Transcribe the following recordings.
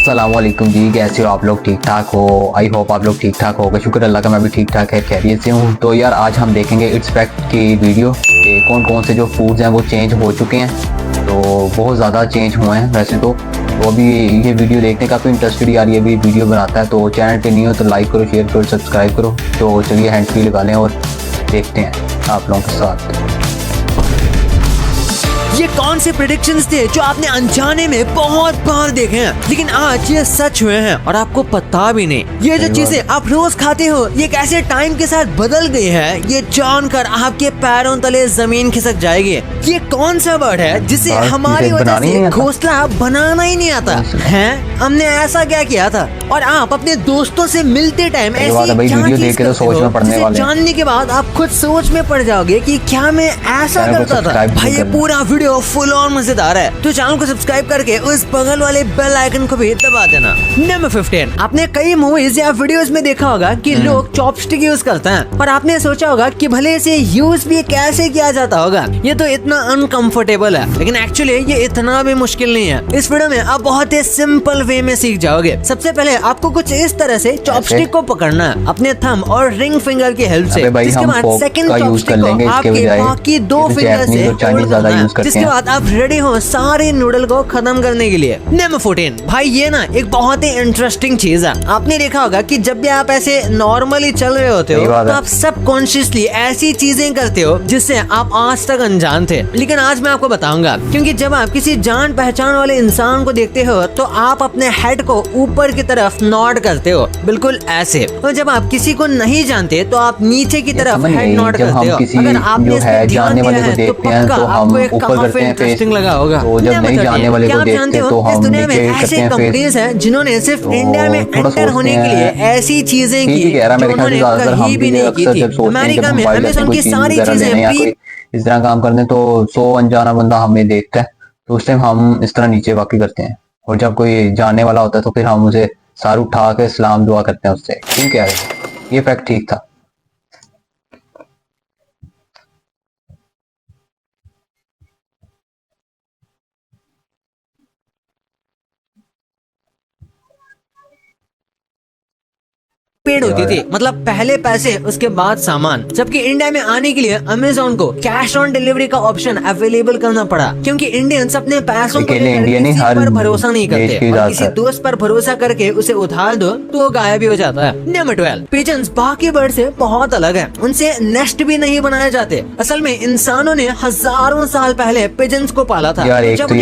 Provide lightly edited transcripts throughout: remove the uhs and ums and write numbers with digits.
अस्सलामुअलैकुम जी, कैसे हो आप लोग? ठीक ठाक हो? आई होप आप लोग ठीक ठाक होगा। शुक्र अल्लाह का, मैं भी ठीक ठाक है, खैरियत से हूँ। तो यार आज हम देखेंगे इट्स फैक्ट की वीडियो कि कौन कौन से जो फूड्स हैं वो चेंज हो चुके हैं। तो बहुत ज़्यादा चेंज हुए हैं वैसे तो अभी ये वीडियो देखने का काफ़ी इंटरेस्टेड यार ये भी वीडियो बनाता है। तो चैनल पे नहीं हो तो लाइक करो, शेयर करो, सब्सक्राइब करो। तो चलिए हैंड फ्री लगा लें और देखते हैं आप लोगों के साथ। ये कौन से प्रेडिक्शंस थे जो आपने अनजाने में बहुत बार देखे हैं लेकिन आज ये सच हुए हैं और आपको पता भी नहीं। ये जो चीजें आप रोज खाते हो ये कैसे टाइम के साथ बदल गई है, ये जानकर आपके पैरों तले जमीन खिसक जाएगी। ये कौन सा वर्ड है जिसे हमारी वजह से घोंसला बनाना ही नहीं आता है? हमने ऐसा क्या किया था? और आप अपने दोस्तों से मिलते टाइम ऐसी क्या चीज करते हो जिसे जानने के बाद आप खुद सोच में पड़ जाओगे कि क्या मैं ऐसा करता था। भाई ये पूरा वीडियो फुल ऑन मजेदार है, तो चैनल को सब्सक्राइब करके उस बगल वाले बेल आइकन को भी दबा देना। नंबर 15, आपने कई मूवीज या वीडियोस में देखा होगा कि लोग चॉपस्टिक यूज करते हैं और आपने सोचा होगा कि भले इसे यूज भी कैसे किया जाता होगा, ये तो इतना अनकंफर्टेबल है। लेकिन एक्चुअली ये इतना भी मुश्किल नहीं है। इस वीडियो में आप बहुत ही सिंपल वे में सीख जाओगे। सबसे पहले आपको कुछ इस तरह से चॉपस्टिक को पकड़ना है अपने थंब और रिंग फिंगर की हेल्प से। जिसके बाद सेकंड चॉपस्टिक को आपके बाकी दो फिंगर से होल्ड करना है। जिसके बाद आप रेडी हो सारे नूडल को खत्म करने के लिए। नंबर 14, भाई ये ना एक बहुत ही इंटरेस्टिंग चीज है। आपने देखा होगा कि जब भी आप ऐसे नॉर्मली चल रहे होते हो तो आप सबकॉन्शियसली ऐसी चीजें करते हो जिससे आप आज तक अनजान थे। लेकिन आज मैं आपको बताऊंगा, क्योंकि जब आप किसी जान पहचान वाले इंसान को देखते हो तो आप अपने हेड को ऊपर की तरफ नॉड करते हो, बिल्कुल ऐसे। और जब आप किसी को नहीं जानते तो आप नीचे की तरफ हेड नॉड करते हो। अगर आपने इसमें ध्यान दिया है तो पक्का आपको एक काफी इंटरेस्टिंग लगा होगा। तो जब नहीं जानने वाले को देखते हैं तो हम इस दुनिया में ऐसे कंपनीज हैं जिन्होंने सिर्फ इंडिया में एंटर होने के लिए ऐसी चीजें की जो उन्होंने कहीं भी नहीं की थी। अमेरिका में अमेज़न की सारी चीजें इस तरह काम करते हैं तो 100 अनजाना बंदा हमें देखता है तो उस टाइम हम इस तरह नीचे वाकई करते हैं। और जब कोई जानने वाला होता है तो फिर हम उसे सार उठा के सलाम दुआ करते हैं उससे। ठीक है, ये फैक्ट ठीक था। पेड होती थी, मतलब पहले पैसे उसके बाद सामान। जबकि इंडिया में आने के लिए अमेज़न को कैश ऑन डिलीवरी का ऑप्शन अवेलेबल करना पड़ा, क्योंकि इंडियंस अपने पैसों को किसी पर भरोसा नहीं करते और किसी दोस्त पर भरोसा करके उसे उधार दो तो वो गायब भी हो जाता है। नंबर 12, पिजन्स बाकी बर्ड से बहुत अलग है। उनसे नेस्ट भी नहीं बनाए जाते। असल में इंसानों ने हजारों साल पहले पिजन्स को पाला था। जब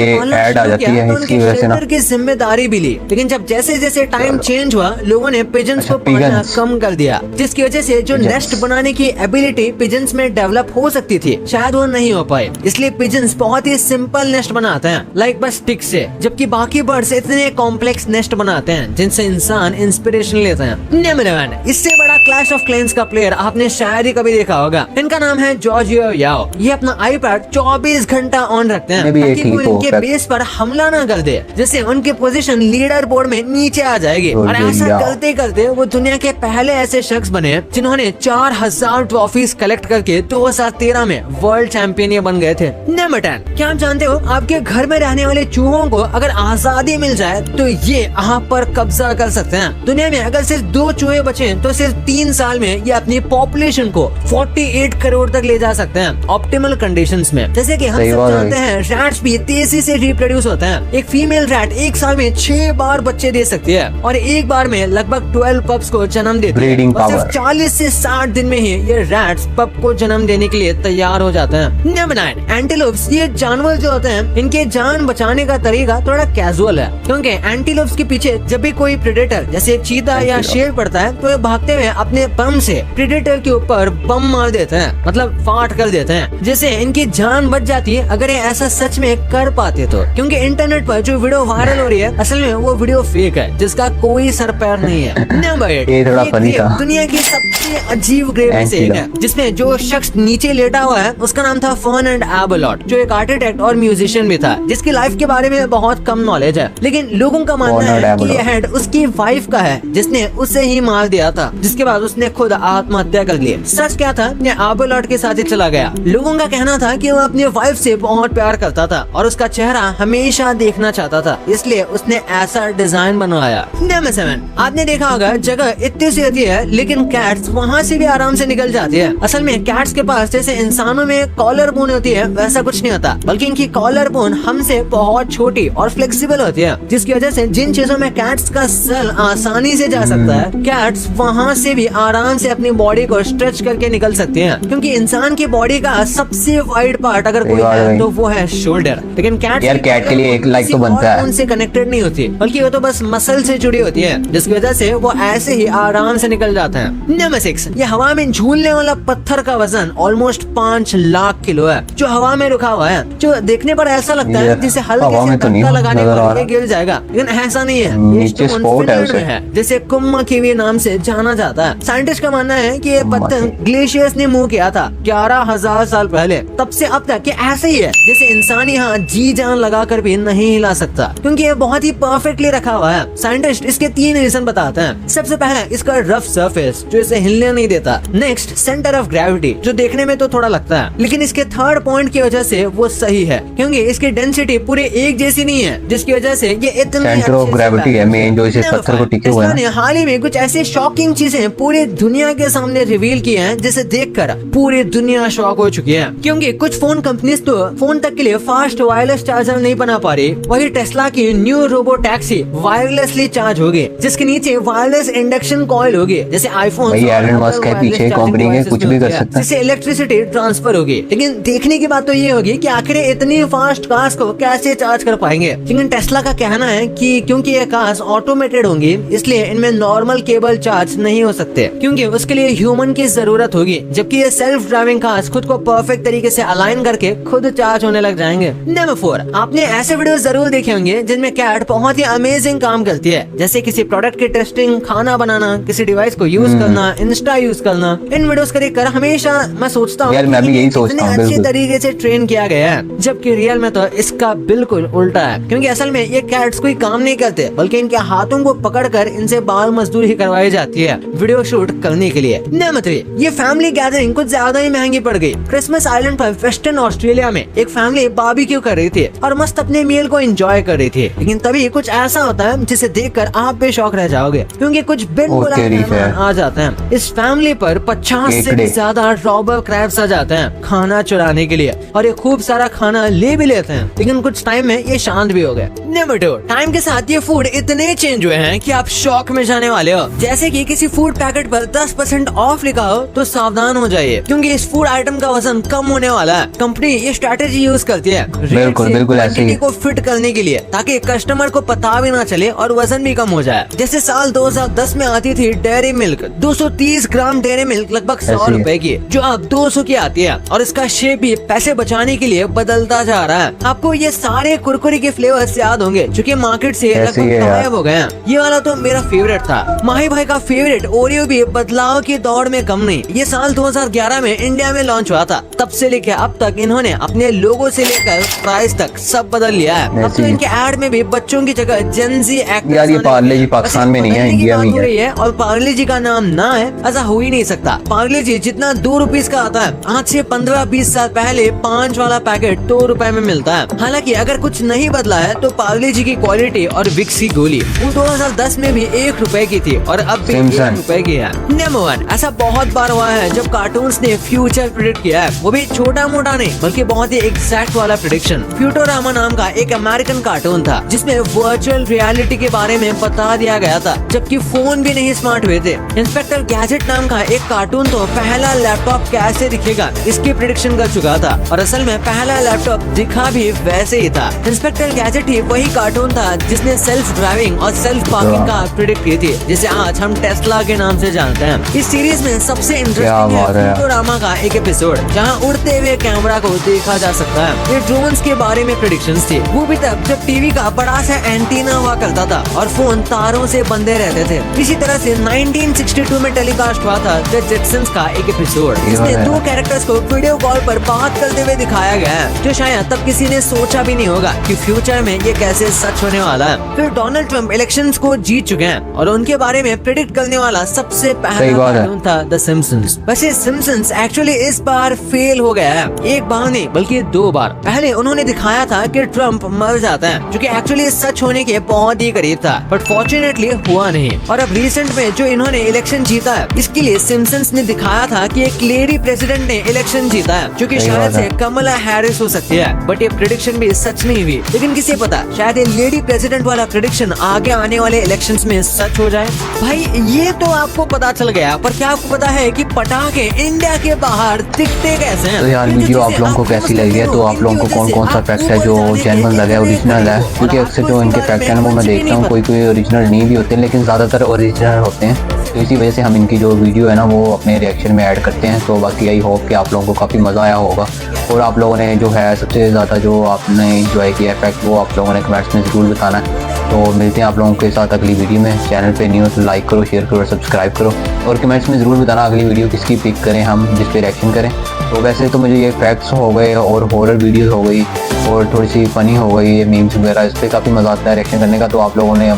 उनकी जिम्मेदारी भी ली, लेकिन जब जैसे जैसे टाइम चेंज हुआ लोगों ने पिजन्स को कम कर दिया, जिसकी वजह से जो नेस्ट बनाने की एबिलिटी पिजन्स में डेवलप हो सकती थी शायद वो नहीं हो पाए। इसलिए पिजन्स बहुत ही सिंपल नेस्ट बनाते हैं, लाइक बस स्टिक से, जबकि बाकी बर्ड्स इतने कॉम्प्लेक्स नेस्ट बनाते हैं जिनसे इंसान इंस्पिरेशन लेते हैं। नंबर 11, इससे बड़ा क्लैश ऑफ क्लैंस का प्लेयर आपने शायद ही कभी देखा होगा। इनका नाम है जॉर्जियो याओ। ये अपना आईपैड 24 घंटा ऑन रखते हैं ताकि कोई इनके बेस पर हमला न कर दे, जिससे उनकी पोजीशन लीडर बोर्ड में नीचे आ जाएगी। और ऐसा करते करते वो दुनिया के पहले ऐसे शख्स बने जिन्होंने 4000 ट्रॉफीज कलेक्ट करके 2013 में वर्ल्ड चैंपियन बन गए थे। नंबर 10, क्या आप जानते हो आपके घर में रहने वाले चूहों को अगर आजादी मिल जाए तो ये आप पर कब्जा कर सकते हैं। दुनिया में अगर सिर्फ 2 चूहे बचे तो सिर्फ 3 साल में ये अपनी पॉपुलेशन को 48 करोड़ तक ले जा सकते हैं ऑप्टिमल कंडीशंस में। जैसे कि हम सब जानते हैं रैट्स भी तेजी से रिप्रोड्यूस होते हैं। एक फीमेल रैट एक साल में 6 बार बच्चे दे सकती है और एक बार में लगभग 12 पप्स को जन्म देती है। सिर्फ 40 से 60 दिन में ही ये रैट्स पप को जन्म देने के लिए तैयार हो जाते हैं। Number 9, antelopes. ये जानवर जो होते हैं इनके जान बचाने का तरीका थोड़ा कैजुअल है, क्योंकि एंटीलोप्स के पीछे जब भी कोई प्रेडेटर जैसे चीता या शेर पड़ता है तो ये भागते हुए अपने बम से प्रेडेटर के ऊपर बम मार देते हैं, मतलब फाट कर देते हैं, जिससे इनकी जान बच जाती है अगर ये ऐसा सच में कर पाते तो। क्योंकि इंटरनेट पर जो वीडियो वायरल हो रही है असल में वो वीडियो फेक है जिसका कोई सर पैर नहीं है। नंबर 8, दुनिया की सबसे अजीब ग्रेव में से एक है, जिसमें जो शख्स नीचे लेटा हुआ है उसका नाम था फर्नांड एबेलोट, जो एक आर्किटेक्ट और म्यूजिशियन भी था, जिसकी लाइफ के बारे में बहुत कम नॉलेज है। लेकिन लोगों का मानना है कि ये हेड उसकी वाइफ का है जिसने उसे ही मार दिया था। जिसके बाद बाद उसने खुद आत्महत्या कर ली। सच क्या था, ये आबोलॉट के साथ ही चला गया। लोगों का कहना था कि वो अपनी वाइफ से बहुत प्यार करता था और उसका चेहरा हमेशा देखना चाहता था, इसलिए उसने ऐसा डिजाइन बनवाया। नंबर 7, आपने देखा होगा जगह इतनी सी होती है लेकिन कैट्स वहाँ से भी आराम से निकल जाती है। असल में कैट्स के पास जैसे इंसानों में कॉलर बोन होती है वैसा कुछ नहीं होता, बल्कि इनकी कॉलर बोन हमसे बहुत छोटी और फ्लेक्सिबल होती है, जिसकी वजह से जिन चीजों में कैट्स का सेल आसानी से जा सकता है, कैट्स वहाँ से भी आराम से अपनी बॉडी को स्ट्रेच करके निकल सकती हैं। क्योंकि इंसान की बॉडी का सबसे वाइड पार्ट अगर कोई है तो वो है शोल्डर, लेकिन यार कैट के लिए एक लाइक तो बनता है, उनसे कनेक्टेड नहीं होती, बल्कि वो तो बस मसल से जुड़ी होती है, जिसकी वजह से वो ऐसे ही आराम से निकल जाते हैं। नंबर 6, ये हवा में झूलने वाला पत्थर का वजन ऑलमोस्ट 5 लाख किलो है, जो हवा में रुका हुआ है, जो देखने पर ऐसा लगता है जैसे हल्के से धक्का लगाने पर गिर जाएगा, लेकिन ऐसा नहीं है। नीचे स्पॉट है उसे, जैसे कुम्मा किवी नाम से जाना जाता है। साइंटिस्ट का मानना है कि ये पत्थर ग्लेशियर्स ने मूव किया था 11,000 साल पहले, तब से अब तक ऐसे ही है जैसे इंसान यहाँ जी जान लगाकर भी नहीं हिला सकता, क्योंकि ये बहुत ही परफेक्टली रखा हुआ है। साइंटिस्ट इसके 3 रीजन बताते हैं। सबसे पहला इसका रफ सरफेस जो इसे हिलने नहीं देता। नेक्स्ट सेंटर ऑफ ग्रेविटी, जो देखने में तो थोड़ा लगता है, लेकिन इसके थर्ड पॉइंट की वजह से वो सही है, क्योंकि इसकी डेंसिटी पूरे एक जैसी नहीं है, जिसकी वजह से ये इतने सेंटर ऑफ ग्रेविटी है मेन जो इसे पत्थर को टिके हुए हैं। हाल ही में कुछ ऐसी शॉकिंग चीजें पूरी दुनिया के सामने रिवील की हैं, जिसे देखकर पूरी दुनिया शॉक हो चुकी है। क्योंकि कुछ फोन कंपनीज तो फोन तक के लिए फास्ट वायरलेस चार्जर नहीं बना पा रही, वही टेस्ला की new robo taxi wirelessly charge होगी, जिसके नीचे वायरलेस इंडक्शन कॉइल होगी, जैसे आईफोन एलन मस्क है पीछे कंपनी के, कुछ भी कर सकता है, जिससे इलेक्ट्रिसिटी ट्रांसफर होगी। लेकिन देखने की बात तो ये होगी कि आखिर इतनी फास्ट कार्स को कैसे चार्ज कर पाएंगे। लेकिन टेस्ला का कहना है कि क्योंकि ये कार्स ऑटोमेटेड होंगी, इसलिए इनमें नॉर्मल केबल चार्ज नहीं हो सकते, क्योंकि उसके लिए ह्यूमन की जरूरत होगी, जबकि ये सेल्फ ड्राइविंग कार्स खुद को परफेक्ट तरीके से अलाइन करके खुद चार्ज होने लग जाएंगे। नंबर 4, आपने ऐसे वीडियो जरूर देखे होंगे जिनमें कैट बहुत ही अमेजिंग काम करती है, जैसे किसी प्रोडक्ट की टेस्टिंग, खाना बनाना, किसी डिवाइस को यूज करना, इंस्टा यूज करना। इन वीडियोस को देखकर हमेशा मैं सोचता हूँ यार मैं भी यही सोचता हूँ, अच्छे तरीके से ट्रेन किया गया है, जबकि रियल में तो इसका बिल्कुल उल्टा है। क्योंकि असल में ये कैट्स कोई काम नहीं करते, बल्कि इनके हाथों को पकड़कर इनसे बाल मजदूरी करवाई जाती है वीडियो शूट करने के लिए। नंबर 3, ये फैमिली गैदरिंग कुछ ज्यादा ही महंगी पड़ गई। क्रिसमस आइलैंड पर वेस्टर्न ऑस्ट्रेलिया में एक फैमिली बारबेक्यू कर रही थी और मस्त अपने मील को एंजॉय कर रही थी, लेकिन तभी कुछ ऐसा होता है जिसे देखकर आप भी शॉक रह जाओगे, क्योंकि कुछ बिन बुलाए मेहमान आ जाते हैं। इस फैमिली पर 50 से भी ज्यादा रॉबर क्रैब्स आ जाते हैं खाना चुराने के लिए, और ये खूब सारा खाना ले भी लेते हैं, लेकिन कुछ टाइम में ये शांत भी हो गए। नंबर 2, टाइम के साथ ये फूड इतने चेंज हुए हैं कि आप शॉक में जाने वाले हो। जैसे कि किसी फूड पैकेट पर 10% ऑफ लिखा हो तो सावधान हो जाइए, क्योंकि इस फूड आइटम का वजन कम होने वाला है। कंपनी ये स्ट्रैटेजी यूज करती है बिल्कुल ऐसे ही को फिट करने के लिए, ताकि कस्टमर को पता भी ना चले और वजन भी कम हो जाए। जैसे साल 2010 में आती थी डेयरी मिल्क 230 ग्राम डेयरी मिल्क लगभग 100 रुपए की, जो अब 200 की आती है, और इसका शेप भी पैसे बचाने के लिए बदलता जा रहा है। आपको ये सारे कुरकुरे के फ्लेवर्स याद होंगे जो कि मार्केट से लगभग गायब हो गए हैं। ये वाला तो मेरा फेवरेट था। माही भाई का फेवरेट ओरियो भी बदलाव की दौड़ में कम नहीं। ये साल 2011 में इंडिया में लॉन्च हुआ था, तब से लेकर अब तक इन्होंने अपने लोगो से लेकर प्राइस तक सब बदल लिया है। अब तो इनके एड में भी बच्चों की जगह जेनजी एक्टर्स, यार ये पार्ले जी पाकिस्तान में नहीं है, इंडिया में है, और पार्ले जी का नाम ना है ऐसा हो ही नहीं सकता। पार्ले जी जितना 2 रुपीस का आता है, आज से 15-20 साल पहले 5 वाला पैकेट 2 रुपए में मिलता है। हालांकि अगर कुछ नहीं बदला है तो पार्ले जी की क्वालिटी और विक्स की गोली वो 2010 में भी 1 रुपए की थी और अब भी 1 रुपए की है। नंबर 1, ऐसा बहुत बार हुआ है जब कार्टून्स ने फ्यूचर प्रेडिक्ट किया है, वो भी छोटा मोटा नहीं बल्कि बहुत ही एग्जैक्ट वाला प्रेडिक्शन। फ्यूटोरामा नाम का एक अमेरिकन कार्टून था जिसमें वर्चुअल रियलिटी के बारे में बता दिया गया था, जबकि फोन भी नहीं स्मार्ट हुए थे। इंस्पेक्टर गैजेट नाम का एक कार्टून तो पहला लैपटॉप कैसे दिखेगा इसकी प्रेडिक्शन कर चुका था, और असल में पहला लैपटॉप दिखा भी वैसे ही था। इंस्पेक्टर गैजेट ही वही कार्टून था जिसने सेल्फ ड्राइविंग और सेल्फ पार्किंग का प्रेडिक्ट की थी, जिसे आज हम टेस्ला के नाम से जानते हैं। इस सीरीज में सबसे इंटरेस्टिंग है फ्यूटोरामा का एक एपिसोड जहाँ उड़ते हुए कैमरा को देखा जा सकता है। ये ड्रोन्स के बारे में प्रेडिक्शंस थी, वो भी तब जब टीवी का बड़ा सा एंटीना हुआ करता था और फोन तारों से बंधे रहते थे। इसी तरह से 1962 में टेलीकास्ट हुआ था द जेटसन्स का एक एपिसोड, जिसमें 2 कैरेक्टर्स को वीडियो कॉल पर बात करते हुए दिखाया गया है, जो शायद तब किसी ने सोचा भी नहीं होगा कि फ्यूचर में ये कैसे सच होने वाला है। फिर डोनाल्ड ट्रम्प इलेक्शंस को जीत चुके हैं और उनके बारे में प्रेडिक्ट करने वाला सबसे सही पहला बात है। कार्टून था द सिम्पसंस। वैसे सिम्पसंस एक्चुअली इस बार फेल हो गया है, एक बार नहीं बल्कि 2 बार। पहले उन्होंने दिखाया था कि ट्रम्प मर जाता है, जो कि एक्चुअली सच होने के बहुत ही करीब था, बट फॉर्चुनेटली हुआ नहीं। और अब रिसेंट में जो इन्होंने इलेक्शन जीता है, इसके लिए सिम्पसंस ने दिखाया था कि एक लेडी प्रेसिडेंट ने इलेक्शन जीता है, जो कि सही शायद बात से है। कमला हैरिस हो सकती है। बट ये प्रेडिक्शन भी सच नहीं हुई, लेकिन किसे पता शायद ये लेडी प्रेसिडेंट वाला प्रेडिक्शन आगे आने वाले इलेक्शंस में सच हो जाए। भाई ये तो आपको पता चल गया, पर क्या आपको पता है कि पटाखे इंडिया के बाहर दिखते कैसे हैं? तो यार ये जो वीडियो आप चीजें लोगों को कैसी समझ लगी है, सकते तो हो, आप लोगों को इनकी कौन वजह कौन से सा आपको फैक्ट है जो जाने के जेन्युइन लिए लगा है, ओरिजिनल है, क्योंकि अक्सर जो इनके फैक्ट है ना वो मैं देखता हूँ, कोई कोई ओरिजिनल नहीं भी होते लेकिन ज़्यादातर ओरिजिनल होते हैं। तो इसी वजह से हम इनकी जो वीडियो है ना वो अपने रिएक्शन में ऐड करते हैं। तो बाकी आई होप कि आप लोगों को काफ़ी मज़ा आया होगा, और आप लोगों ने जो है सबसे ज़्यादा जो आपने इंजॉय किया फैक्ट वो आप लोगों ने कमेंट्स में ज़रूर बताना है। तो मिलते हैं आप लोगों के साथ अगली वीडियो में। चैनल पे न्यू हो तो लाइक करो, शेयर करो और सब्सक्राइब करो, और कमेंट्स में ज़रूर बताना अगली वीडियो किसकी पिक करें हम, जिस पे रिएक्शन करें। तो वैसे तो मुझे ये फैक्ट्स हो गए और हॉरर वीडियो हो गई और थोड़ी सी फ़नी हो गई, ये मीम्स वगैरह, इस पर काफ़ी मज़ा आता है रिएक्शन करने का। तो आप लोगों ने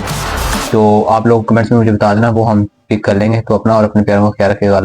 जो आप लोग कमेंट्स में मुझे बता देना, वो हम पिक कर लेंगे। तो अपना और अपने प्यारों का ख्याल रखिएगा।